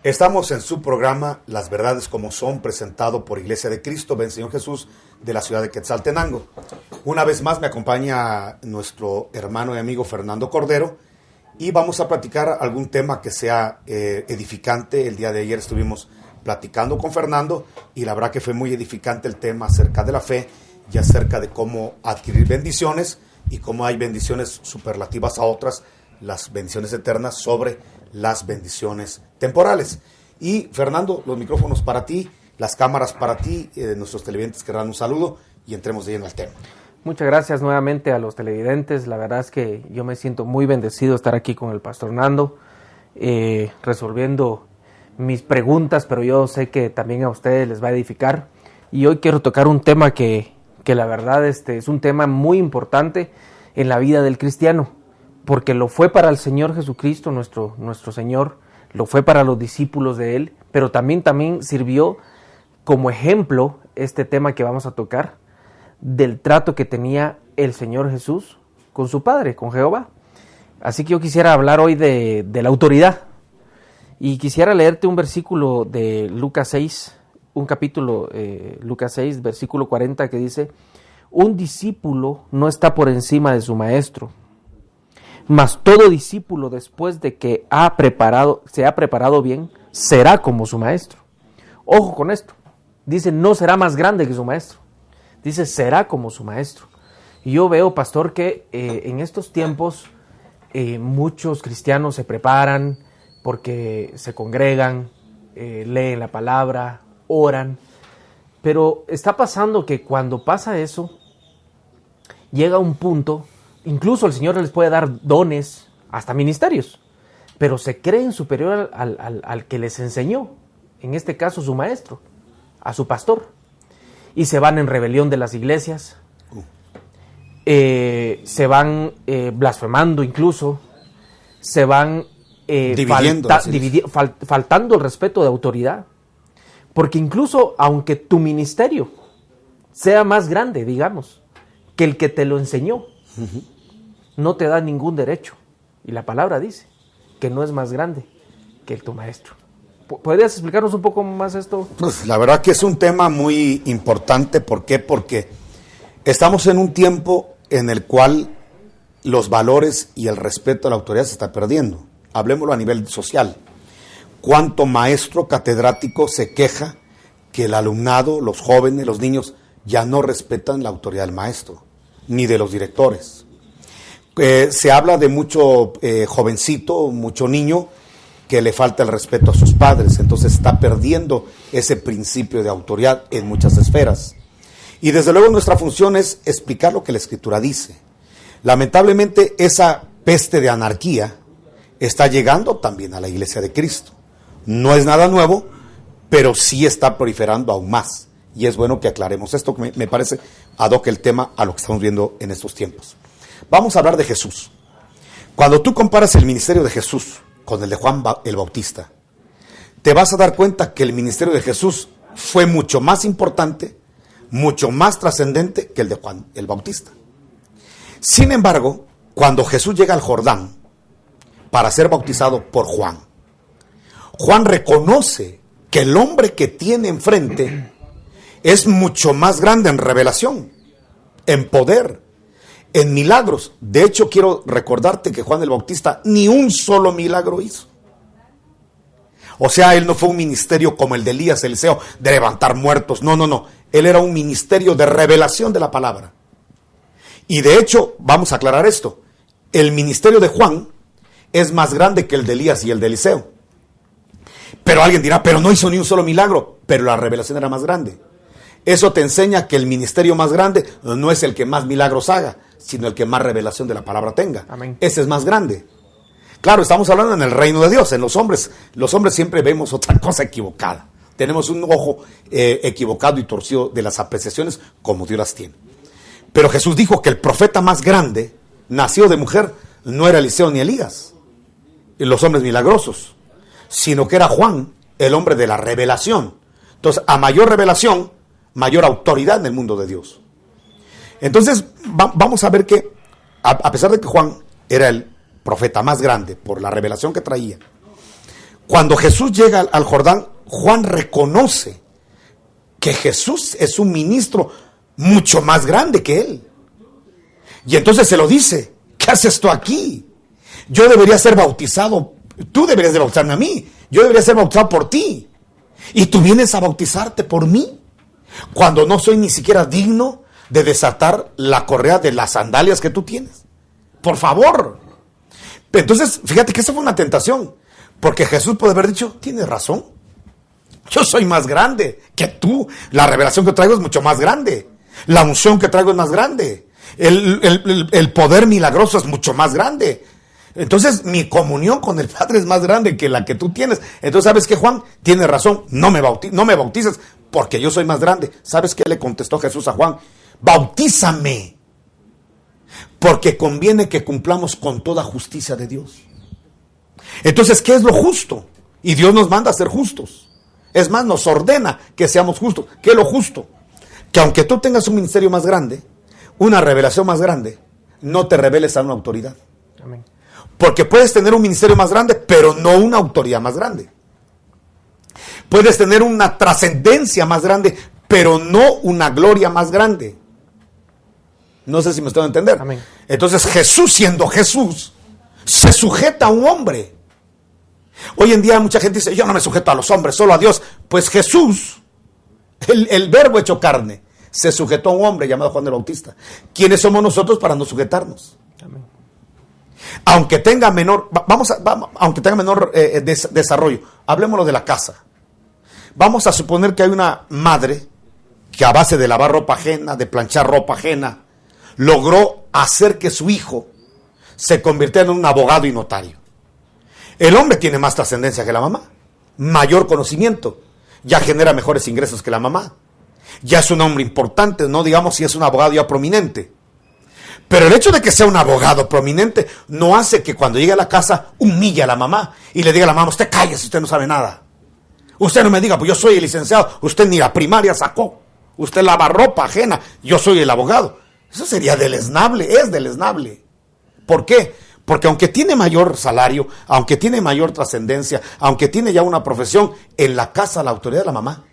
Estamos en su programa Las Verdades como Son, presentado por Iglesia de Cristo, Ven Señor Jesús, de la ciudad de Quetzaltenango. Una vez más me acompaña nuestro hermano y amigo Fernando Cordero y vamos a platicar algún tema que sea edificante. El día de ayer estuvimos platicando con Fernando y la verdad que fue muy edificante el tema acerca de la fe y acerca de cómo adquirir bendiciones y cómo hay bendiciones superlativas a otras, las bendiciones eternas sobre las bendiciones temporales. Y Fernando, los micrófonos para ti, las cámaras para ti, nuestros televidentes querrán un saludo y entremos de lleno al tema. Muchas gracias nuevamente a los televidentes. La verdad es que yo me siento muy bendecido de estar aquí con el pastor Nando, resolviendo mis preguntas, pero yo sé que también a ustedes les va a edificar. Y hoy quiero tocar un tema que la verdad es un tema muy importante en la vida del cristiano, porque lo fue para el Señor Jesucristo, nuestro Señor, lo fue para los discípulos de Él, pero también sirvió como ejemplo este tema que vamos a tocar, del trato que tenía el Señor Jesús con su Padre, con Jehová. Así que yo quisiera hablar hoy de la autoridad, y quisiera leerte un versículo de Lucas 6, un capítulo, Lucas 6, versículo 40, que dice: un discípulo no está por encima de su maestro, mas todo discípulo, después de que se ha preparado bien, será como su maestro. Ojo con esto. Dice, no será más grande que su maestro. Dice, será como su maestro. Y yo veo, pastor, que en estos tiempos muchos cristianos se preparan porque se congregan, leen la palabra, oran. Pero está pasando que cuando pasa eso, llega un punto. Incluso el Señor les puede dar dones, hasta ministerios, pero se creen superior al que les enseñó, en este caso su maestro, a su pastor, y se van en rebelión de las iglesias, se van blasfemando incluso, se van faltando el respeto de autoridad, porque incluso aunque tu ministerio sea más grande, digamos, que el que te lo enseñó, no te da ningún derecho. Y la palabra dice que no es más grande que tu maestro. ¿Podrías explicarnos un poco más esto? Pues la verdad que es un tema muy importante. ¿Por qué? Porque estamos en un tiempo en el cual los valores y el respeto a la autoridad se está perdiendo. Hablemoslo a nivel social. ¿Cuánto maestro catedrático se queja que el alumnado, los jóvenes, los niños, ya no respetan la autoridad del maestro, ni de los directores? Se habla de mucho jovencito, mucho niño, que le falta el respeto a sus padres, entonces está perdiendo ese principio de autoridad en muchas esferas. Y desde luego nuestra función es explicar lo que la Escritura dice. Lamentablemente esa peste de anarquía está llegando también a la Iglesia de Cristo. No es nada nuevo, pero sí está proliferando aún más. Y es bueno que aclaremos esto, que me parece ad hoc el tema a lo que estamos viendo en estos tiempos. Vamos a hablar de Jesús. Cuando tú comparas el ministerio de Jesús con el de Juan el Bautista, te vas a dar cuenta que el ministerio de Jesús fue mucho más importante, mucho más trascendente que el de Juan el Bautista. Sin embargo, cuando Jesús llega al Jordán para ser bautizado por Juan, Juan reconoce que el hombre que tiene enfrente es mucho más grande en revelación, en poder, en milagros. De hecho, quiero recordarte que Juan el Bautista ni un solo milagro hizo. O sea, él no fue un ministerio como el de Elías, Eliseo, de levantar muertos. No. Él era un ministerio de revelación de la palabra. Y de hecho, vamos a aclarar esto. El ministerio de Juan es más grande que el de Elías y el de Eliseo. Pero alguien dirá, pero no hizo ni un solo milagro. Pero la revelación era más grande. Eso te enseña que el ministerio más grande no es el que más milagros haga, sino el que más revelación de la palabra tenga. Amén. Ese es más grande. Claro, estamos hablando en el reino de Dios. En los hombres siempre vemos otra cosa equivocada. Tenemos un ojo equivocado y torcido de las apreciaciones como Dios las tiene. Pero Jesús dijo que el profeta más grande, nacido de mujer, no era Eliseo ni Elías, los hombres milagrosos, sino que era Juan, el hombre de la revelación. Entonces, a mayor revelación, mayor autoridad en el mundo de Dios. Entonces, vamos a ver que, a pesar de que Juan era el profeta más grande por la revelación que traía, Cuando Jesús llega al Jordán, Juan reconoce que Jesús es un ministro mucho más grande que él. Y entonces se lo dice: ¿qué haces tú aquí? Yo debería ser bautizado, tú deberías de bautizarme a mí, yo debería ser bautizado por ti, y tú vienes a bautizarte por mí, cuando no soy ni siquiera digno de desatar la correa de las sandalias que tú tienes. Por favor. Entonces, fíjate que esa fue una tentación, porque Jesús puede haber dicho: tienes razón, yo soy más grande que tú, la revelación que traigo es mucho más grande, la unción que traigo es más grande, el poder milagroso es mucho más grande. Entonces mi comunión con el Padre es más grande que la que tú tienes. Entonces, ¿sabes qué, Juan? Tienes razón, no me bautices porque yo soy más grande. ¿Sabes qué le contestó Jesús a Juan? Bautízame, porque conviene que cumplamos con toda justicia de Dios. Entonces, ¿qué es lo justo? Y Dios nos manda a ser justos. Es más, nos ordena que seamos justos. ¿Qué es lo justo? Que aunque tú tengas un ministerio más grande, una revelación más grande, no te reveles a una autoridad. Amén. Porque puedes tener un ministerio más grande, pero no una autoridad más grande. Puedes tener una trascendencia más grande, pero no una gloria más grande. No sé si me estoy a entender. Amén. Entonces Jesús, siendo Jesús, se sujeta a un hombre. Hoy en día mucha gente dice: yo no me sujeto a los hombres, solo a Dios. Pues Jesús, el verbo hecho carne, se sujetó a un hombre llamado Juan el Bautista. ¿Quiénes somos nosotros para no sujetarnos? Amén. Aunque tenga menor, aunque tenga menor desarrollo, hablemoslo de la casa. Vamos a suponer que hay una madre que a base de lavar ropa ajena, de planchar ropa ajena, logró hacer que su hijo se convirtiera en un abogado y notario. El hombre tiene más trascendencia que la mamá, mayor conocimiento, ya genera mejores ingresos que la mamá, ya es un hombre importante, no digamos si es un abogado ya prominente. Pero el hecho de que sea un abogado prominente no hace que cuando llegue a la casa humille a la mamá y le diga a la mamá: usted cállese, usted no sabe nada. Usted no me diga, pues yo soy el licenciado, usted ni la primaria sacó, usted lava ropa ajena, yo soy el abogado. Eso sería deleznable, es deleznable. ¿Por qué? Porque aunque tiene mayor salario, aunque tiene mayor trascendencia, aunque tiene ya una profesión, en la casa la autoridad de la mamá.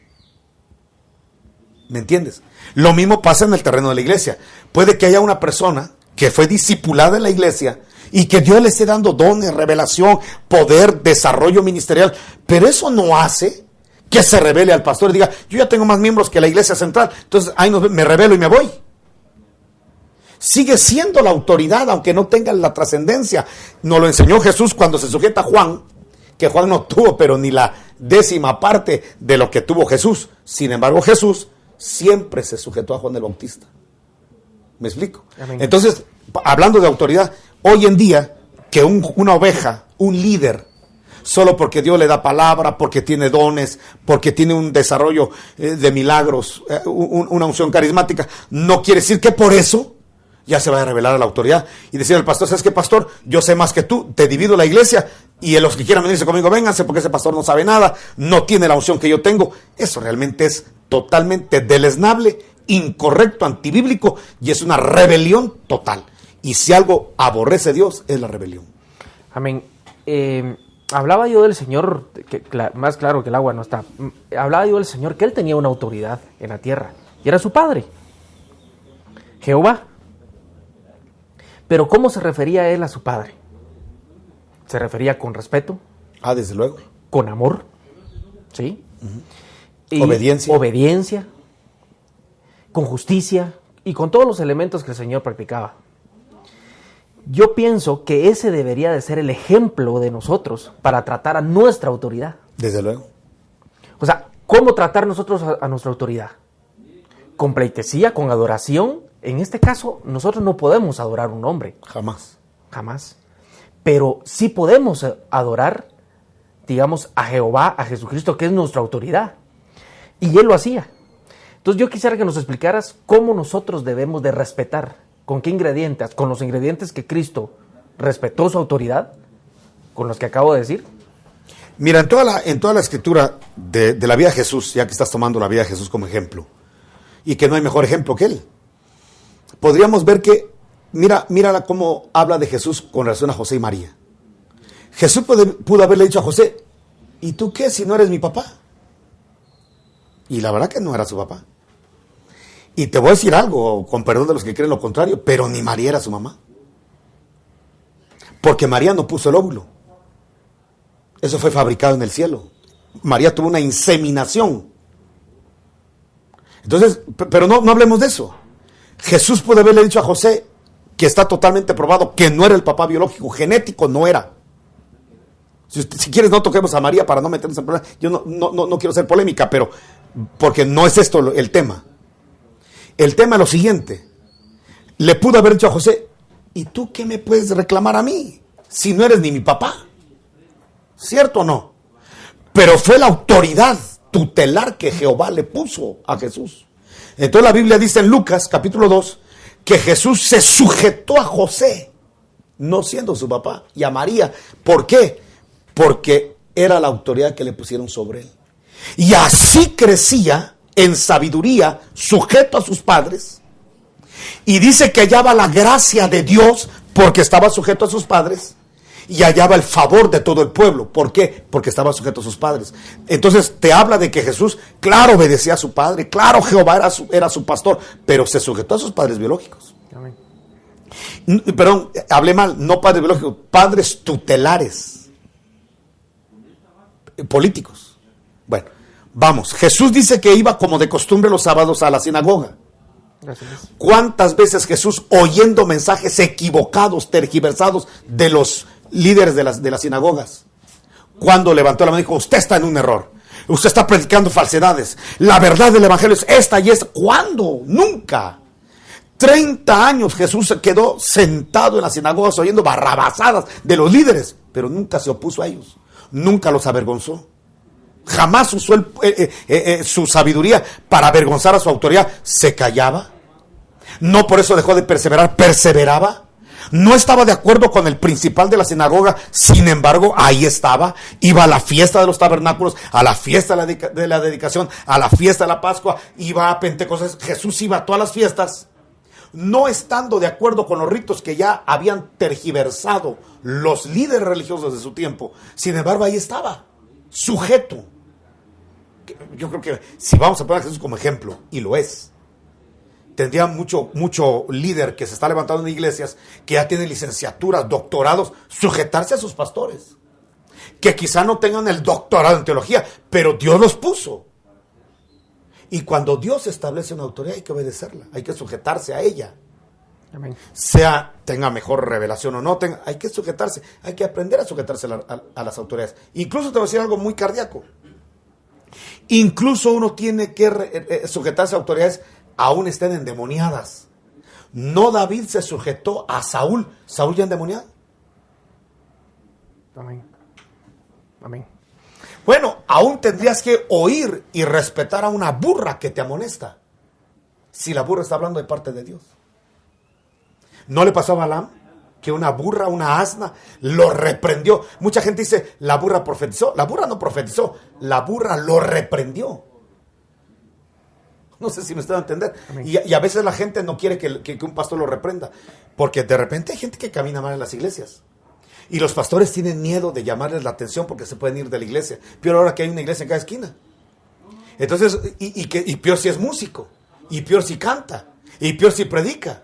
¿Me entiendes? Lo mismo pasa en el terreno de la iglesia. Puede que haya una persona que fue discipulada en la iglesia y que Dios le esté dando dones, revelación, poder, desarrollo ministerial, pero eso no hace que se revele al pastor y diga: yo ya tengo más miembros que la iglesia central, entonces ahí me revelo y me voy. Sigue siendo la autoridad, aunque no tenga la trascendencia. Nos lo enseñó Jesús cuando se sujeta a Juan, que Juan no tuvo pero ni la 10ª parte de lo que tuvo Jesús. Sin embargo, Jesús siempre se sujetó a Juan el Bautista. ¿Me explico? Amén. Entonces, hablando de autoridad, hoy en día, que una oveja, un líder, solo porque Dios le da palabra, porque tiene dones, porque tiene un desarrollo de milagros, una unción carismática, no quiere decir que por eso ya se vaya a revelar a la autoridad y decir al pastor: ¿sabes qué, pastor? Yo sé más que tú, te divido la iglesia, y los que quieran venirse conmigo, vénganse, porque ese pastor no sabe nada, no tiene la unción que yo tengo. Eso realmente es totalmente deleznable, incorrecto, antibíblico, y es una rebelión total. Y si algo aborrece Dios, es la rebelión. Amén. Hablaba yo del Señor, más claro que el agua no está. Hablaba yo del Señor que Él tenía una autoridad en la tierra, y era su Padre, Jehová. Pero ¿cómo se refería Él a su Padre? Se refería con respeto. Desde luego. Con amor. ¿Sí? Uh-huh. Y obediencia. Con justicia y con todos los elementos que el Señor practicaba. Yo pienso que ese debería de ser el ejemplo de nosotros para tratar a nuestra autoridad. Desde luego. O sea, ¿cómo tratar nosotros a nuestra autoridad? Con pleitesía, con adoración. En este caso, nosotros no podemos adorar a un hombre. Jamás. Jamás. Pero sí podemos adorar, digamos, a Jehová, a Jesucristo, que es nuestra autoridad. Y Él lo hacía. Entonces yo quisiera que nos explicaras cómo nosotros debemos de respetar, con qué ingredientes, con los ingredientes que Cristo respetó su autoridad, con los que acabo de decir. Mira, en toda la escritura de la vida de Jesús, ya que estás tomando la vida de Jesús como ejemplo, y que no hay mejor ejemplo que Él, podríamos ver que, mira cómo habla de Jesús con relación a José y María. Jesús pudo haberle dicho a José: ¿y tú qué si no eres mi papá? Y la verdad que no era su papá. Y te voy a decir algo, con perdón de los que creen lo contrario, pero ni María era su mamá. Porque María no puso el óvulo. Eso fue fabricado en el cielo. María tuvo una inseminación. Entonces, pero no hablemos de eso. Jesús puede haberle dicho a José, que está totalmente probado, que no era el papá biológico, genético no era. Si quieres no toquemos a María para no meternos en problemas. Yo no quiero ser polémica, pero porque no es esto el tema. El tema es lo siguiente. Le pudo haber dicho a José, ¿y tú qué me puedes reclamar a mí? Si no eres ni mi papá. ¿Cierto o no? Pero fue la autoridad tutelar que Jehová le puso a Jesús. Entonces la Biblia dice en Lucas capítulo 2 que Jesús se sujetó a José, no siendo su papá, y a María. ¿Por qué? Porque era la autoridad que le pusieron sobre él. Y así crecía en sabiduría, sujeto a sus padres. Y dice que hallaba la gracia de Dios porque estaba sujeto a sus padres. Y hallaba el favor de todo el pueblo. ¿Por qué? Porque estaba sujeto a sus padres. Entonces te habla de que Jesús, claro, obedecía a su padre. Claro, Jehová era su pastor. Pero se sujetó a sus padres biológicos. Amén. Perdón, hablé mal. No padres biológicos, padres tutelares. Políticos. Bueno, vamos. Jesús dice que iba como de costumbre los sábados a la sinagoga. Gracias. ¿Cuántas veces Jesús, oyendo mensajes equivocados, tergiversados de los líderes de las sinagogas, cuando levantó la mano y dijo, usted está en un error, usted está predicando falsedades, la verdad del evangelio es esta y esta? ¿Cuándo? Nunca. 30 años Jesús se quedó sentado en las sinagogas oyendo barrabasadas de los líderes, pero nunca se opuso a ellos, nunca los avergonzó. Jamás usó su sabiduría para avergonzar a su autoridad. Se callaba. No por eso dejó de perseverar. Perseveraba. No estaba de acuerdo con el principal de la sinagoga. Sin embargo, ahí estaba. Iba a la fiesta de los tabernáculos, a la fiesta de la dedicación, a la fiesta de la Pascua. Iba a Pentecostés. Jesús iba a todas las fiestas. No estando de acuerdo con los ritos que ya habían tergiversado los líderes religiosos de su tiempo. Sin embargo, ahí estaba. Sujeto. Yo creo que si vamos a poner a Jesús como ejemplo, y lo es, tendría mucho líder que se está levantando en iglesias, que ya tiene licenciaturas, doctorados, sujetarse a sus pastores, que quizá no tengan el doctorado en teología, pero Dios los puso. Y cuando Dios establece una autoridad hay que obedecerla, hay que sujetarse a ella. Amén. Tenga mejor revelación o no, hay que sujetarse, hay que aprender a sujetarse a las autoridades. Incluso te voy a decir algo muy cardíaco. Incluso uno tiene que sujetarse a autoridades aún estén endemoniadas. No David se sujetó a Saúl. Saúl ya endemoniado. Amén. Amén. Bueno, aún tendrías que oír y respetar a una burra que te amonesta. Si la burra está hablando de parte de Dios. ¿No le pasó a Balaam? Que una burra, una asna, lo reprendió. Mucha gente dice, la burra profetizó. La burra no profetizó, la burra lo reprendió. No sé si me están a entender. Y a veces la gente no quiere que un pastor lo reprenda. Porque de repente hay gente que camina mal en las iglesias. Y los pastores tienen miedo de llamarles la atención porque se pueden ir de la iglesia. Peor ahora que hay una iglesia en cada esquina. Entonces, y peor si es músico. Y peor si canta. Y peor si predica.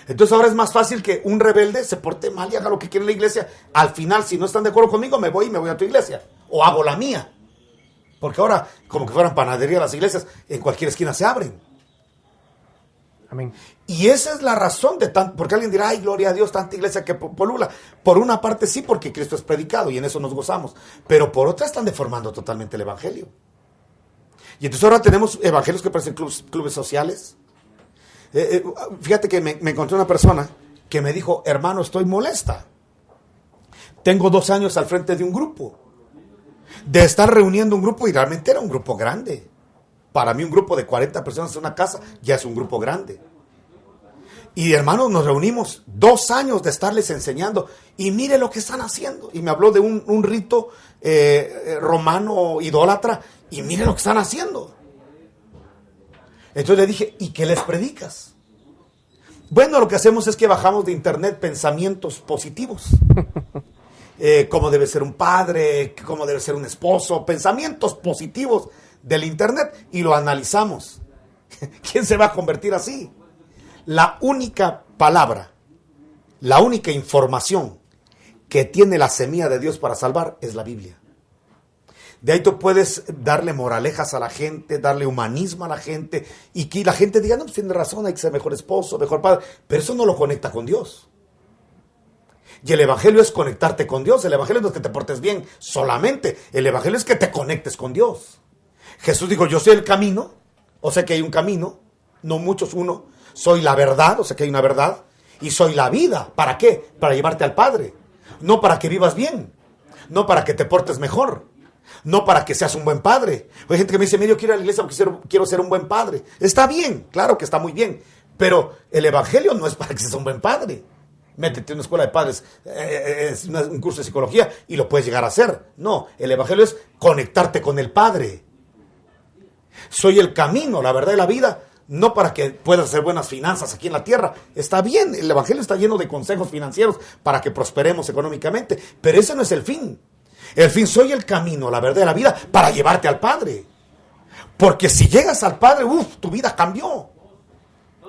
Entonces ahora es más fácil que un rebelde se porte mal y haga lo que quiere en la iglesia. Al final, si no están de acuerdo conmigo, me voy a tu iglesia. O hago la mía. Porque ahora, como que fueran panadería las iglesias, en cualquier esquina se abren. Amén. Y esa es la razón de tanto, porque alguien dirá, ay, gloria a Dios, tanta iglesia que polula. Por una parte sí, porque Cristo es predicado y en eso nos gozamos. Pero por otra están deformando totalmente el evangelio. Y entonces ahora tenemos evangelios que parecen clubes sociales. Fíjate que me encontré una persona que me dijo, hermano, estoy molesta. Tengo 2 años al frente de un grupo. De estar reuniendo un grupo, y realmente era un grupo grande. Para mí un grupo de 40 personas en una casa ya es un grupo grande. Y hermanos, nos reunimos 2 años de estarles enseñando. Y mire lo que están haciendo. Y me habló de un rito romano idólatra. Y mire lo que están haciendo. Entonces le dije, ¿y qué les predicas? Bueno, lo que hacemos es que bajamos de internet pensamientos positivos. cómo debe ser un padre, cómo debe ser un esposo, pensamientos positivos del internet y lo analizamos. ¿Quién se va a convertir así? La única palabra, la única información que tiene la semilla de Dios para salvar es la Biblia. De ahí tú puedes darle moralejas a la gente, darle humanismo a la gente y que la gente diga, no, pues tiene razón, hay que ser mejor esposo, mejor padre, pero eso no lo conecta con Dios. Y el evangelio es conectarte con Dios. El evangelio no es que te portes bien solamente, el evangelio es que te conectes con Dios. Jesús dijo, yo soy el camino, o sea que hay un camino, no muchos, uno. Soy la verdad, o sea que hay una verdad, y soy la vida. ¿Para qué? Para llevarte al Padre. No para que vivas bien, no para que te portes mejor, no para que seas un buen padre. Hay gente que me dice, mira, yo quiero ir a la iglesia porque quiero ser un buen padre. Está bien, claro que está muy bien, pero el evangelio no es para que seas un buen padre. Métete en una escuela de padres, un curso de psicología y lo puedes llegar a hacer. No, el evangelio es conectarte con el Padre. Soy el camino, la verdad y la vida, no para que puedas hacer buenas finanzas aquí en la tierra. Está bien, el evangelio está lleno de consejos financieros para que prosperemos económicamente, pero ese no es el fin. El fin, soy el camino, la verdad y la vida para llevarte al Padre. Porque si llegas al Padre, tu vida cambió.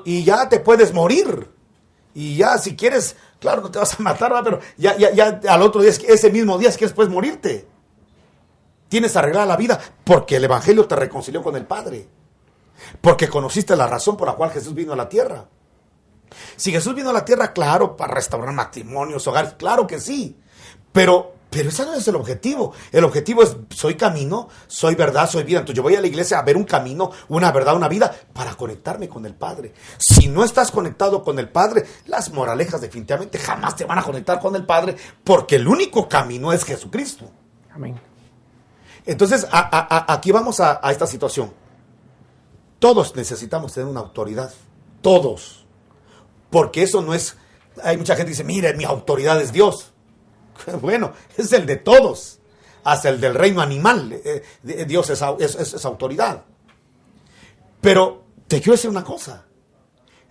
Y ya te puedes morir. Y ya si quieres, claro, no te vas a matar, ¿verdad? Pero ya al otro día, ese mismo día, si quieres, puedes morirte. Tienes arreglada la vida porque el evangelio te reconcilió con el Padre. Porque conociste la razón por la cual Jesús vino a la tierra. Si Jesús vino a la tierra, claro, para restaurar matrimonios, hogares, claro que sí. Pero ese no es el objetivo. El objetivo es, soy camino, soy verdad, soy vida. Entonces yo voy a la iglesia a ver un camino, una verdad, una vida, para conectarme con el Padre. Si no estás conectado con el Padre, las moralejas definitivamente jamás te van a conectar con el Padre, porque el único camino es Jesucristo. Amén. Entonces, aquí vamos a esta situación. Todos necesitamos tener una autoridad. Todos. Porque eso no es... Hay mucha gente que dice, mire, mi autoridad es Dios. Bueno, es el de todos, hasta el del reino animal. Dios es autoridad. Pero te quiero decir una cosa.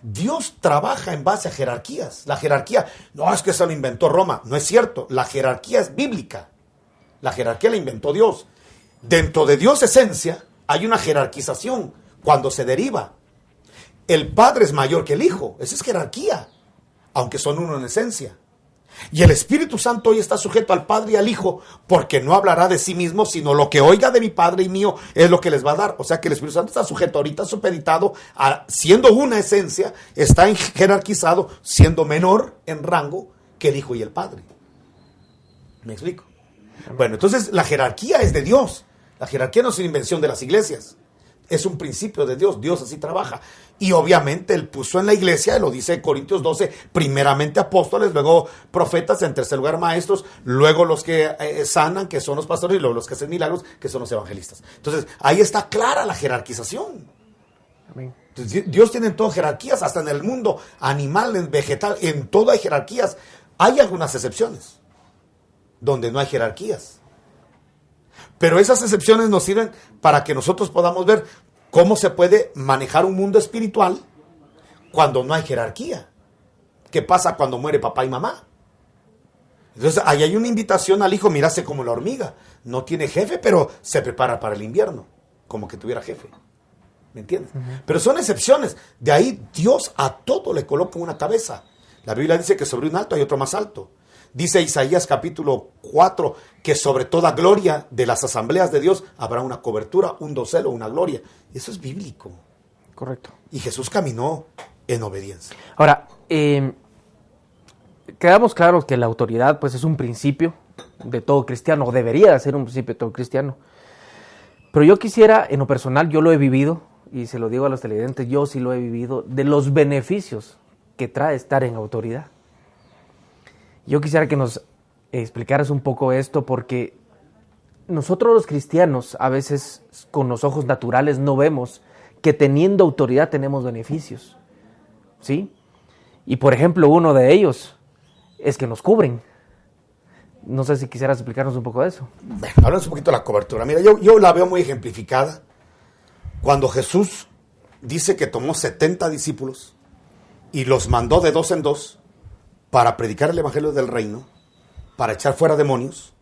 Dios trabaja en base a jerarquías. La jerarquía, no es que eso lo inventó Roma. No es cierto. La jerarquía es bíblica. La jerarquía la inventó Dios. Dentro de Dios esencia hay una jerarquización cuando se deriva. El Padre es mayor que el Hijo. Esa es jerarquía. Aunque son uno en esencia. Y el Espíritu Santo hoy está sujeto al Padre y al Hijo, porque no hablará de sí mismo, sino lo que oiga de mi Padre y mío es lo que les va a dar. O sea que el Espíritu Santo está sujeto ahorita, supeditado, siendo una esencia, está jerarquizado, siendo menor en rango que el Hijo y el Padre. ¿Me explico? Bueno, entonces la jerarquía es de Dios. La jerarquía no es una invención de las iglesias. Es un principio de Dios. Dios así trabaja. Y obviamente Él puso en la iglesia, lo dice Corintios 12, primeramente apóstoles, luego profetas, en tercer lugar maestros, luego los que sanan, que son los pastores, y luego los que hacen milagros, que son los evangelistas. Entonces, ahí está clara la jerarquización. Amén. Entonces, Dios tiene en todo jerarquías, hasta en el mundo animal, en vegetal, en todo hay jerarquías. Hay algunas excepciones, donde no hay jerarquías. Pero esas excepciones nos sirven para que nosotros podamos ver cómo se puede manejar un mundo espiritual cuando no hay jerarquía. ¿Qué pasa cuando muere papá y mamá? Entonces, ahí hay una invitación al hijo, mírase como la hormiga. No tiene jefe, pero se prepara para el invierno, como que tuviera jefe. ¿Me entiendes? Uh-huh. Pero son excepciones. De ahí Dios a todo le coloca una cabeza. La Biblia dice que sobre un alto hay otro más alto. Dice Isaías capítulo 4 que sobre toda gloria de las asambleas de Dios habrá una cobertura, un dosel o una gloria. Eso es bíblico. Correcto. Y Jesús caminó en obediencia. Ahora, quedamos claros que la autoridad pues es un principio de todo cristiano, o debería ser un principio de todo cristiano. Pero yo quisiera, en lo personal, yo lo he vivido, y se lo digo a los televidentes, yo sí lo he vivido, de los beneficios que trae estar en autoridad. Yo quisiera que nos explicaras un poco esto, porque nosotros los cristianos a veces con los ojos naturales no vemos que teniendo autoridad tenemos beneficios, ¿sí? Y por ejemplo, uno de ellos es que nos cubren. No sé si quisieras explicarnos un poco de eso. Bueno, hablamos un poquito de la cobertura. Mira, yo la veo muy ejemplificada cuando Jesús dice que tomó 70 discípulos y los mandó de dos en dos para predicar el evangelio del reino, para echar fuera demonios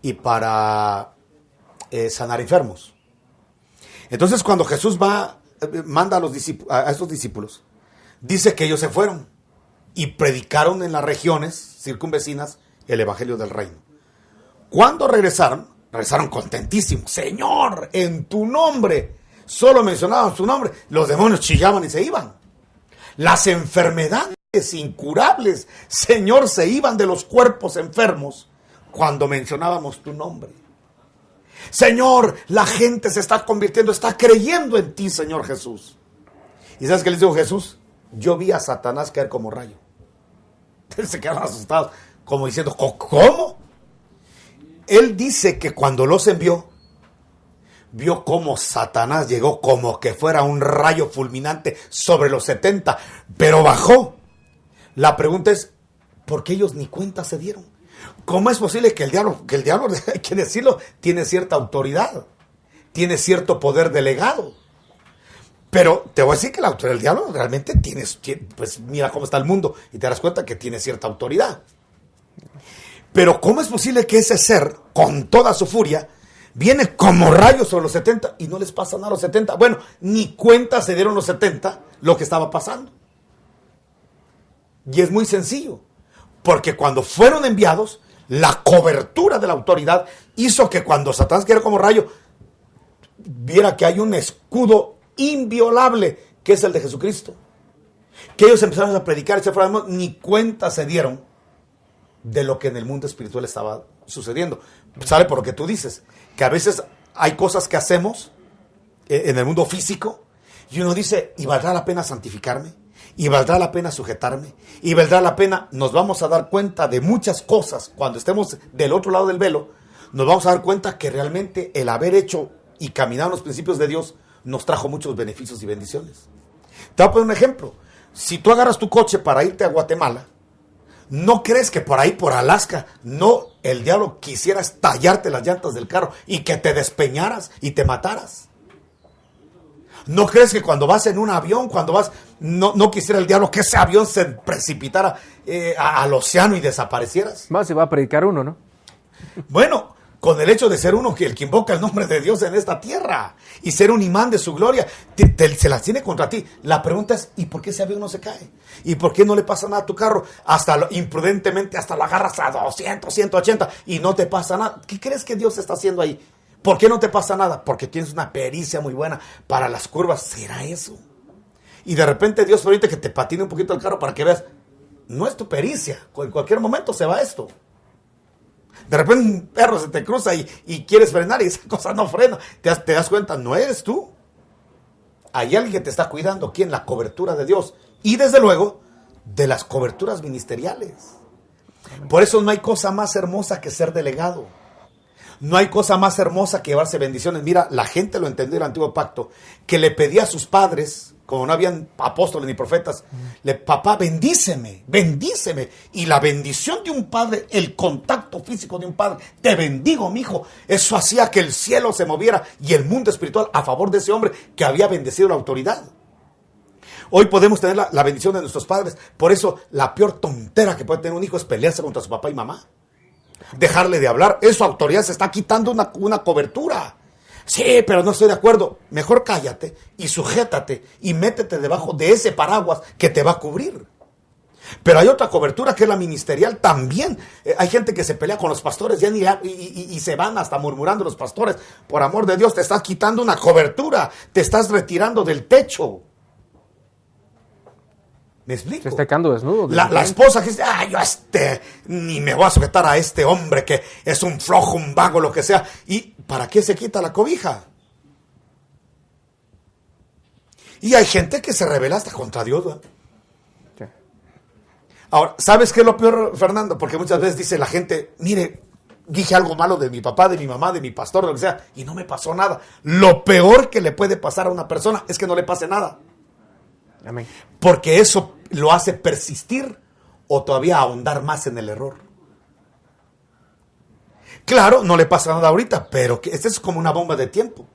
y para sanar enfermos. Entonces cuando Jesús manda a estos discípulos, dice que ellos se fueron y predicaron en las regiones circunvecinas el evangelio del reino. Cuando regresaron contentísimos. Señor, en tu nombre, solo mencionaban su nombre, los demonios chillaban y se iban. Las enfermedades incurables, Señor, se iban de los cuerpos enfermos cuando mencionábamos tu nombre. Señor, la gente se está convirtiendo, está creyendo en ti, Señor Jesús. ¿Y sabes qué les dijo Jesús? Yo vi a Satanás caer como rayo. Se quedaron asustados, como diciendo, ¿cómo? Él dice que cuando los envió, vio cómo Satanás llegó como que fuera un rayo fulminante sobre los 70, pero bajó. La pregunta es, ¿por qué ellos ni cuenta se dieron? ¿Cómo es posible que el diablo, hay que decirlo, tiene cierta autoridad, tiene cierto poder delegado? Pero te voy a decir que la autoridad del diablo realmente pues mira cómo está el mundo y te das cuenta que tiene cierta autoridad. Pero ¿cómo es posible que ese ser, con toda su furia, viene como rayos sobre los 70 y no les pasa nada a los 70? Bueno, ni cuenta se dieron los 70 lo que estaba pasando. Y es muy sencillo, porque cuando fueron enviados, la cobertura de la autoridad hizo que cuando Satanás quiera como rayo, viera que hay un escudo inviolable, que es el de Jesucristo. Que ellos empezaron a predicar, ni cuenta se dieron de lo que en el mundo espiritual estaba sucediendo. ¿Sale por lo que tú dices? Que a veces hay cosas que hacemos en el mundo físico y uno dice, ¿y valdrá la pena santificarme? ¿Y valdrá la pena sujetarme? ¿Y valdrá la pena? Nos vamos a dar cuenta de muchas cosas cuando estemos del otro lado del velo. Nos vamos a dar cuenta que realmente el haber hecho y caminado en los principios de Dios nos trajo muchos beneficios y bendiciones. Te voy a poner un ejemplo. Si tú agarras tu coche para irte a Guatemala, ¿no crees que por ahí, por Alaska, no el diablo quisiera estallarte las llantas del carro y que te despeñaras y te mataras? ¿No crees que cuando vas en un avión, no quisiera el diablo que ese avión se precipitara al océano y desaparecieras? Más se va a predicar uno, ¿no? Bueno, con el hecho de ser uno el que invoca el nombre de Dios en esta tierra y ser un imán de su gloria, se las tiene contra ti. La pregunta es, ¿y por qué ese avión no se cae? ¿Y por qué no le pasa nada a tu carro? Imprudentemente hasta lo agarras a 200, 180 y no te pasa nada. ¿Qué crees que Dios está haciendo ahí? ¿Por qué no te pasa nada? Porque tienes una pericia muy buena para las curvas. ¿Será eso? Y de repente Dios permite que te patine un poquito el carro para que veas, no es tu pericia. En cualquier momento se va esto. De repente un perro se te cruza y quieres frenar y esa cosa no frena. Te das cuenta, no eres tú. Hay alguien que te está cuidando. ¿Quién? La cobertura de Dios. Y desde luego, de las coberturas ministeriales. Por eso no hay cosa más hermosa que ser delegado. No hay cosa más hermosa que llevarse bendiciones. Mira, la gente lo entendió en el antiguo pacto, que le pedía a sus padres, como no habían apóstoles ni profetas, papá, bendíceme, bendíceme. Y la bendición de un padre, el contacto físico de un padre, te bendigo, mi hijo. Eso hacía que el cielo se moviera y el mundo espiritual a favor de ese hombre que había bendecido la autoridad. Hoy podemos tener la bendición de nuestros padres. Por eso la peor tontera que puede tener un hijo es pelearse contra su papá y mamá. Dejarle de hablar. Eso, autoridad, se está quitando una cobertura. Sí, pero no estoy de acuerdo. Mejor cállate y sujétate y métete debajo de ese paraguas que te va a cubrir. Pero hay otra cobertura que es la ministerial también. Hay gente que se pelea con los pastores y se van hasta murmurando los pastores. Por amor de Dios, te estás quitando una cobertura. Te estás retirando del techo. ¿Me explico? Se está quedando desnudo. La esposa que dice, yo ni me voy a sujetar a este hombre que es un flojo, un vago, lo que sea. ¿Y para qué se quita la cobija? Y hay gente que se rebela hasta contra Dios, ¿verdad? Sí. Ahora, ¿sabes qué es lo peor, Fernando? Porque muchas veces dice la gente, mire, dije algo malo de mi papá, de mi mamá, de mi pastor, lo que sea, y no me pasó nada. Lo peor que le puede pasar a una persona es que no le pase nada. Amén. Porque eso lo hace persistir o todavía ahondar más en el error. Claro, no le pasa nada ahorita, pero esta es como una bomba de tiempo.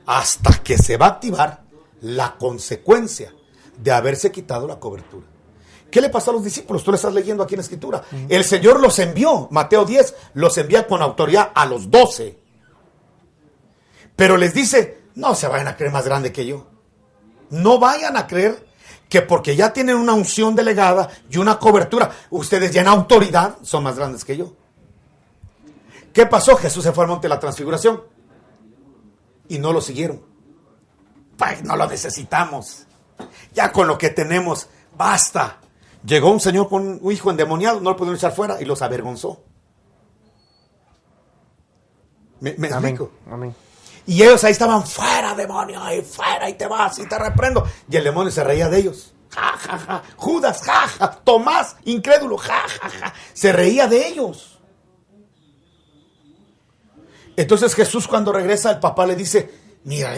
Hasta que se va a activar la consecuencia de haberse quitado la cobertura. ¿Qué le pasó a los discípulos? Tú le estás leyendo aquí en la Escritura. El Señor los envió, Mateo 10, los envía con autoridad a los 12. Pero les dice, no se vayan a creer más grande que yo. No vayan a creer que porque ya tienen una unción delegada y una cobertura, ustedes ya en autoridad son más grandes que yo. ¿Qué pasó? Jesús se fue al monte de la transfiguración y no lo siguieron. Ay, no lo necesitamos. Ya con lo que tenemos, basta. Llegó un señor con un hijo endemoniado, no lo pudieron echar fuera y los avergonzó. ¿Me explico? Amén. Y ellos ahí estaban, fuera demonio, ahí fuera, y te vas, y te reprendo. Y el demonio se reía de ellos. Ja, ja, ja. Judas, ja, ja. Tomás, incrédulo, ja, ja, ja. Se reía de ellos. Entonces Jesús, cuando regresa, el papá le dice, mira,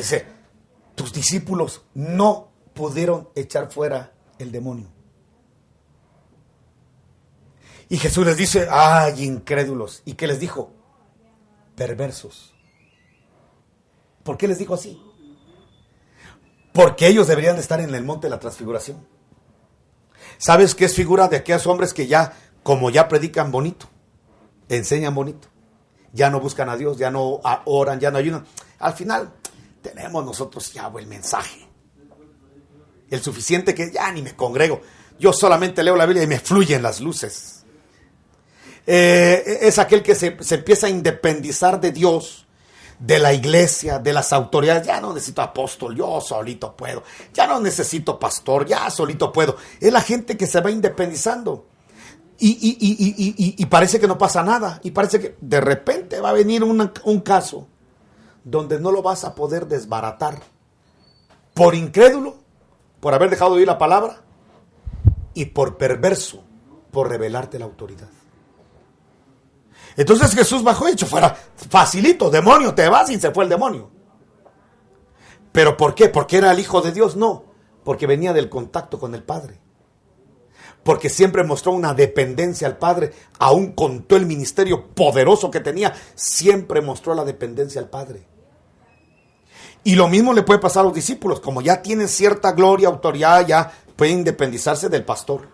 tus discípulos no pudieron echar fuera el demonio. Y Jesús les dice, ay, incrédulos. ¿Y qué les dijo? Perversos. ¿Por qué les dijo así? Porque ellos deberían de estar en el monte de la transfiguración. ¿Sabes qué es figura de aquellos hombres que ya, como ya predican bonito, enseñan bonito, ya no buscan a Dios, ya no oran, ya no ayunan? Al final, tenemos nosotros ya el mensaje. El suficiente que ya ni me congrego. Yo solamente leo la Biblia y me fluyen las luces. Es aquel que se empieza a independizar de Dios, de la iglesia, de las autoridades. Ya no necesito apóstol, yo solito puedo. Ya no necesito pastor, ya solito puedo. Es la gente que se va independizando. Y parece que no pasa nada. Y parece que de repente va a venir un caso donde no lo vas a poder desbaratar. Por incrédulo, por haber dejado de oír la palabra, y por perverso, por revelarte la autoridad. Entonces Jesús bajó y echó fuera, facilito, demonio, te vas, y se fue el demonio. ¿Pero por qué? ¿Porque era el Hijo de Dios? No, porque venía del contacto con el Padre. Porque siempre mostró una dependencia al Padre, aún con todo el ministerio poderoso que tenía, siempre mostró la dependencia al Padre. Y lo mismo le puede pasar a los discípulos, como ya tienen cierta gloria, autoridad, ya pueden independizarse del pastor.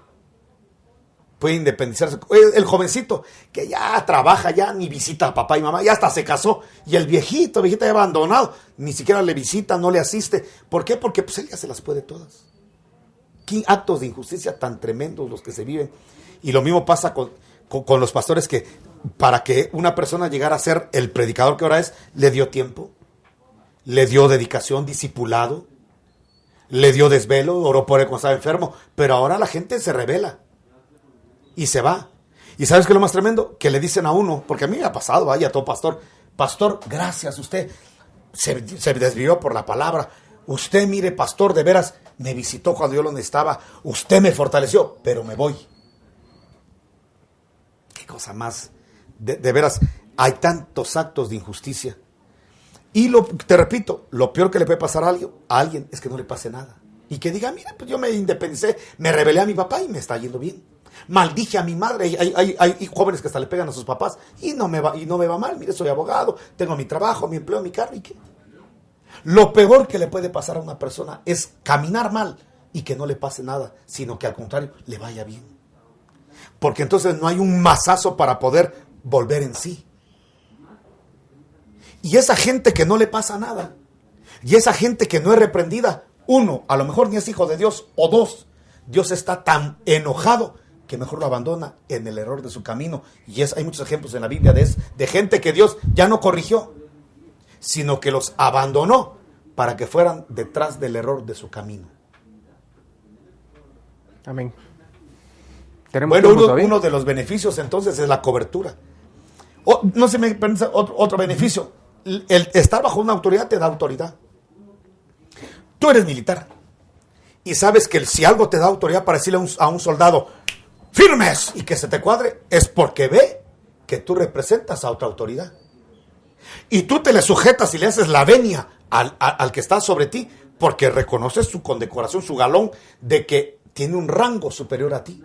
Puede independizarse. El jovencito que ya trabaja, ya ni visita a papá y mamá, ya hasta se casó. Y el viejito ya abandonado, ni siquiera le visita, no le asiste. ¿Por qué? Porque pues él ya se las puede todas. Qué actos de injusticia tan tremendos los que se viven. Y lo mismo pasa con los pastores, que para que una persona llegara a ser el predicador que ahora es, le dio tiempo, le dio dedicación, discipulado, le dio desvelo, oró por él cuando estaba enfermo. Pero ahora la gente se rebela y se va. ¿Y sabes qué es lo más tremendo? Que le dicen a uno, porque a mí me ha pasado, vaya, todo pastor, gracias, usted se desvió por la palabra. Usted, mire, pastor, de veras, me visitó cuando yo lo necesitaba. Usted me fortaleció, pero me voy. Qué cosa más. De veras, hay tantos actos de injusticia. Y te repito, lo peor que le puede pasar a alguien es que no le pase nada. Y que diga, mira, pues yo me independicé, me rebelé a mi papá y me está yendo bien. Maldije a mi madre. Hay jóvenes que hasta le pegan a sus papás y no me va mal. Mire, soy abogado, tengo mi trabajo, mi empleo, mi carro. ¿Y qué? Lo peor que le puede pasar a una persona es caminar mal y que no le pase nada, sino que al contrario, le vaya bien. Porque entonces no hay un mazazo para poder volver en sí. Y esa gente que no le pasa nada, y esa gente que no es reprendida, uno, a lo mejor ni es hijo de Dios, o dos, Dios está tan enojado que mejor lo abandona en el error de su camino. Y hay muchos ejemplos en la Biblia de gente que Dios ya no corrigió, sino que los abandonó para que fueran detrás del error de su camino. Amén. Bueno, uno de los beneficios entonces es la cobertura. No se me piensa otro beneficio. El estar bajo una autoridad te da autoridad. Tú eres militar y sabes que si algo te da autoridad para decirle a un soldado, firmes, y que se te cuadre, es porque ve que tú representas a otra autoridad. Y tú te le sujetas y le haces la venia al que está sobre ti, porque reconoces su condecoración, su galón, de que tiene un rango superior a ti.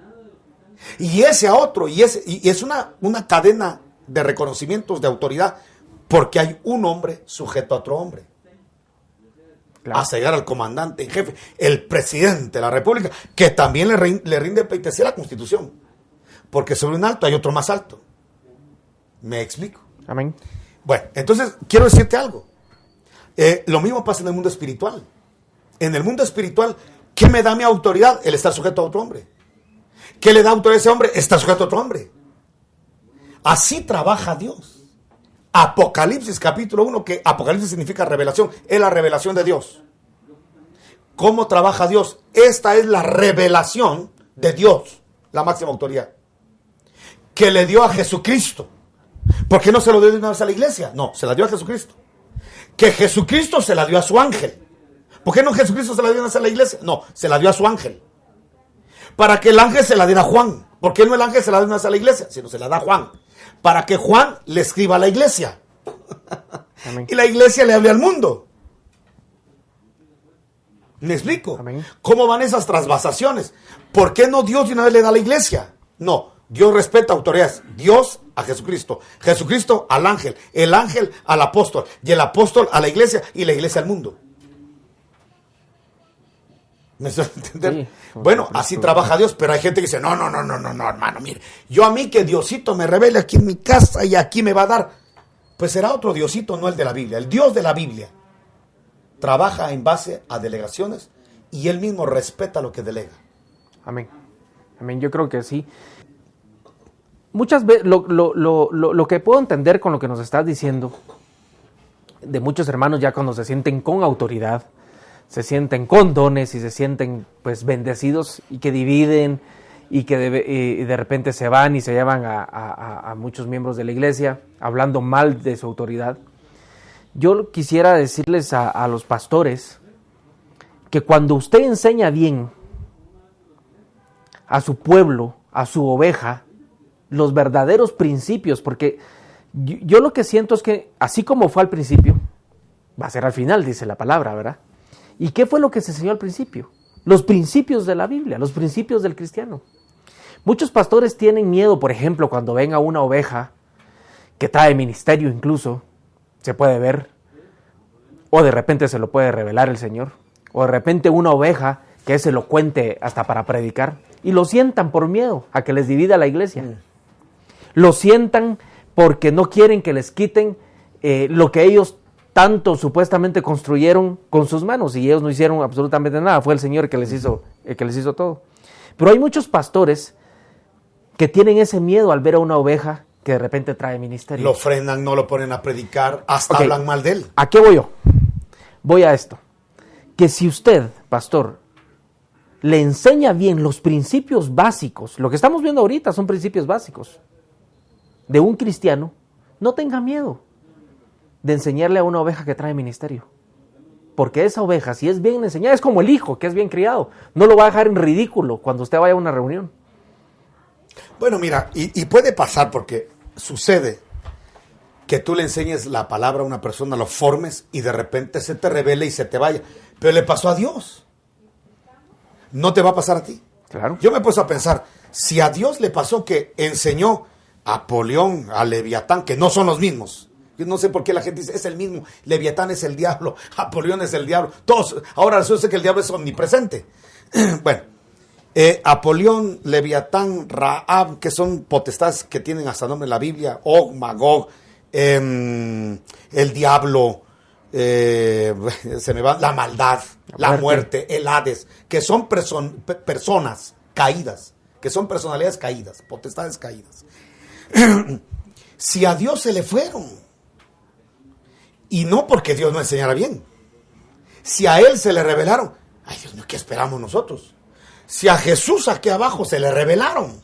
Y ese a otro, y es una cadena de reconocimientos de autoridad, porque hay un hombre sujeto a otro hombre. Claro. hasta llegar al comandante en jefe, el presidente de la República, que también le rinde pleitesía a la Constitución. Porque sobre un alto hay otro más alto. ¿Me explico? Amén. Bueno, entonces quiero decirte algo. Lo mismo pasa en el mundo espiritual. En el mundo espiritual, ¿qué me da mi autoridad? El estar sujeto a otro hombre. ¿Qué le da autoridad a ese hombre? Estar sujeto a otro hombre. Así trabaja Dios. Apocalipsis capítulo 1, que Apocalipsis significa revelación, es la revelación de Dios. ¿Cómo trabaja Dios? Esta es la revelación de Dios, la máxima autoridad, que le dio a Jesucristo. ¿Por qué no se lo dio de una vez a la iglesia? No, se la dio a Jesucristo. Que Jesucristo se la dio a su ángel. ¿Por qué no Jesucristo se la dio de una vez a la iglesia? No, se la dio a su ángel. Para que el ángel se la diera a Juan. ¿Por qué no el ángel se la dio de una vez a la iglesia? Sino se la da a Juan. Para que Juan le escriba a la iglesia. Amén. Y la iglesia le hable al mundo. ¿Me explico? Amén. ¿Cómo van esas trasvasaciones? ¿Por qué no Dios de una vez le da a la iglesia? No, Dios respeta autoridades. Dios a Jesucristo, Jesucristo al ángel, el ángel al apóstol, y el apóstol a la iglesia, y la iglesia al mundo. ¿Me estás entendiendo? Sí, bueno, así trabaja Dios, pero hay gente que dice, no, hermano, mire, yo a mí que Diosito me revele aquí en mi casa y aquí me va a dar, pues será otro Diosito, no el de la Biblia. El Dios de la Biblia trabaja en base a delegaciones y él mismo respeta lo que delega. Amén. Amén, yo creo que sí. Muchas veces, lo que puedo entender con lo que nos estás diciendo, de muchos hermanos ya cuando se sienten con autoridad, se sienten con dones y se sienten pues bendecidos y que dividen y que de repente se van y se llevan a muchos miembros de la iglesia hablando mal de su autoridad. Yo quisiera decirles a los pastores que cuando usted enseña bien a su pueblo, a su oveja, los verdaderos principios, porque yo lo que siento es que así como fue al principio, va a ser al final, dice la palabra, ¿verdad? ¿Y qué fue lo que se enseñó al principio? Los principios de la Biblia, los principios del cristiano. Muchos pastores tienen miedo, por ejemplo, cuando ven a una oveja que trae ministerio incluso, se puede ver, o de repente se lo puede revelar el Señor, o de repente una oveja que es elocuente hasta para predicar, y lo sientan por miedo a que les divida la iglesia. Lo sientan porque no quieren que les quiten lo que ellos tanto supuestamente construyeron con sus manos, y ellos no hicieron absolutamente nada, fue el Señor el que les hizo todo. Pero hay muchos pastores que tienen ese miedo al ver a una oveja que de repente trae ministerio. Lo frenan, no lo ponen a predicar, hasta hablan mal de él. ¿A qué voy yo? Voy a esto, que si usted, pastor, le enseña bien los principios básicos, lo que estamos viendo ahorita son principios básicos de un cristiano, no tenga miedo de enseñarle a una oveja que trae ministerio. Porque esa oveja, si es bien enseñada, es como el hijo que es bien criado. No lo va a dejar en ridículo cuando usted vaya a una reunión. Bueno, mira, y puede pasar porque sucede que tú le enseñes la palabra a una persona, lo formes y de repente se te revele y se te vaya. Pero le pasó a Dios. No te va a pasar a ti. Claro. Yo me he puesto a pensar, si a Dios le pasó que enseñó a Apolión, a Leviatán, que no son los mismos. Yo no sé por qué la gente dice, es el mismo. Leviatán es el diablo, Apolión es el diablo. Todos, ahora resulta que el diablo es omnipresente. Bueno, Apolión, Leviatán, Raab, que son potestades que tienen hasta nombre en la Biblia, Og, Magog, el diablo, se me va, la maldad, la muerte, el Hades, que son personas caídas, que son personalidades caídas, potestades caídas. Si a Dios se le fueron, y no porque Dios no enseñara bien, si a Él se le revelaron, ay Dios mío, ¿qué esperamos nosotros? Si a Jesús aquí abajo se le revelaron,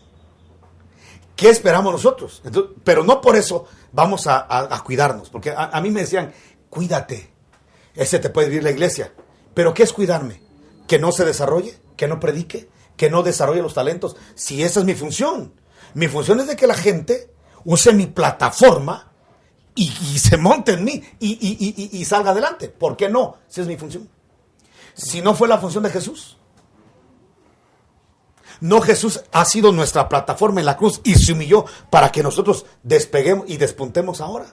¿qué esperamos nosotros? Entonces, pero no por eso vamos a cuidarnos, porque a mí me decían, cuídate, ese te puede vivir la iglesia, pero ¿qué es cuidarme? Que no se desarrolle, que no predique, que no desarrolle los talentos. Si esa es mi función es de que la gente use mi plataforma y se monte en mí y salga adelante. ¿Por qué no? Si es mi función. Si no fue la función de Jesús. No, Jesús ha sido nuestra plataforma en la cruz y se humilló para que nosotros despeguemos y despuntemos ahora.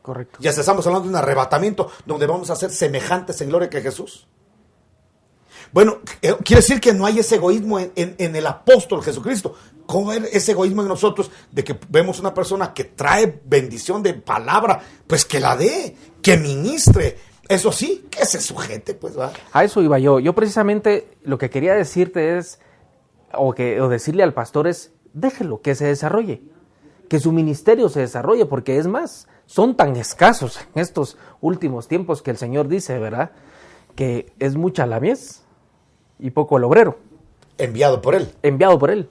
Correcto. Ya estamos hablando de un arrebatamiento donde vamos a ser semejantes en gloria que Jesús. Bueno, quiere decir que no hay ese egoísmo en el apóstol Jesucristo. ¿Cómo hay ese egoísmo en nosotros de que vemos una persona que trae bendición de palabra? Pues que la dé, que ministre. Eso sí, que se sujete, pues va. A eso iba yo. Yo precisamente lo que quería decirte es, o decirle al pastor es, déjelo que se desarrolle, que su ministerio se desarrolle, porque es más, son tan escasos en estos últimos tiempos que el Señor dice, ¿verdad? Que es mucha la mies y poco el obrero. Enviado por él. Enviado por él.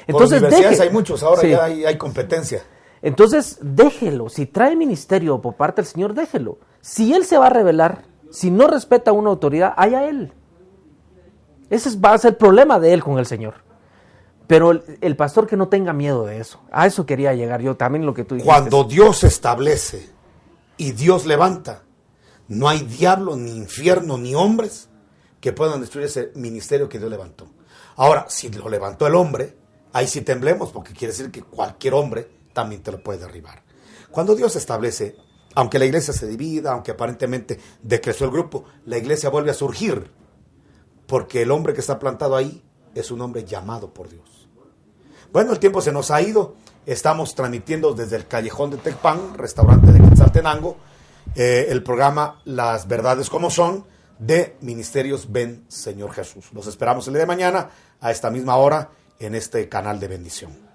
Entonces, por universidades hay muchos, ahora sí. Ya hay competencia. Entonces, déjelo. Si trae ministerio por parte del Señor, déjelo. Si él se va a rebelar, si no respeta a una autoridad, allá él. Ese va a ser el problema de él con el Señor. Pero el pastor que no tenga miedo de eso. A eso quería llegar yo también, lo que tú dijiste. Cuando Dios establece y Dios levanta, no hay diablo, ni infierno, ni hombres que puedan destruir ese ministerio que Dios levantó. Ahora, si lo levantó el hombre, ahí sí temblemos, porque quiere decir que cualquier hombre también te lo puede derribar. Cuando Dios establece, aunque la iglesia se divida, aunque aparentemente decreció el grupo, la iglesia vuelve a surgir, porque el hombre que está plantado ahí es un hombre llamado por Dios. Bueno, el tiempo se nos ha ido. Estamos transmitiendo desde el Callejón de Tecpan, restaurante de Quetzaltenango, el programa Las Verdades Como Son, de Ministerios Ven Señor Jesús. Los esperamos el día de mañana a esta misma hora en este canal de bendición.